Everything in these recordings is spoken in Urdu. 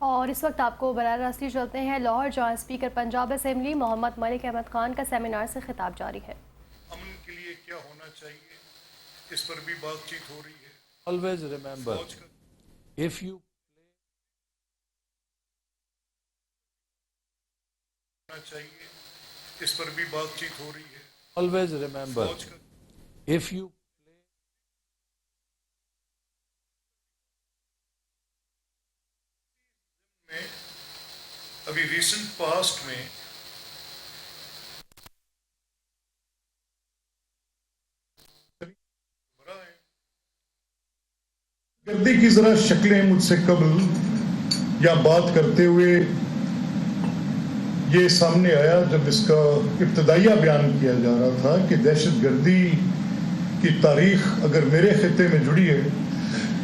اور اس وقت آپ کو براہ راست چلتے ہیں لاہور، جہاں اسپیکر پنجاب اسمبلی محمد ملک احمد خان کا سیمینار سے خطاب جاری ہے۔ امن کے لیے کیا ہونا چاہیے، اس پر بھی بات چیت ہو رہی ہے۔ Always remember, if you چاہیے اس پر بھی بات چیت ہو رہی ہے۔ always remember, if you میں ابھی ریسنٹ پاسٹ میں گردی کی ذرا شکلیں مجھ سے قبل یا بات کرتے ہوئے یہ سامنے آیا جب اس کا ابتدائیہ بیان کیا جا رہا تھا کہ دہشت گردی کی تاریخ اگر میرے خطے میں جڑی ہے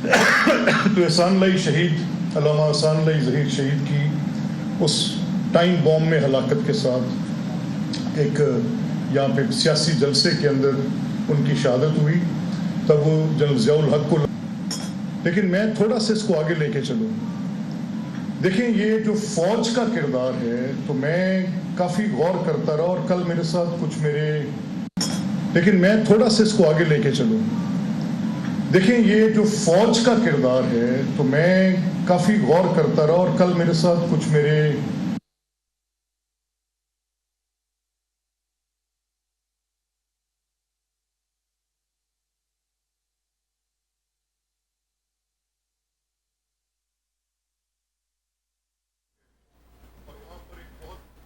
تو احسان لائی شہید، علامہ احسان لائی ظہیر شہید کی اس ٹائم بوم میں ہلاکت کے ساتھ ایک یہاں پہ سیاسی جلسے کے اندر ان کی شہادت ہوئی، تب وہ جنرل ضیاء الحق کو، لیکن میں تھوڑا سا اس کو آگے لے کے چلوں۔ دیکھیں یہ جو فوج کا کردار ہے تو میں کافی غور کرتا رہا، اور کل میرے ساتھ کچھ لیکن میں تھوڑا سا اس کو آگے لے کے چلوں۔ دیکھیں یہ جو فوج کا کردار ہے تو میں کافی غور کرتا رہا، اور کل میرے ساتھ کچھ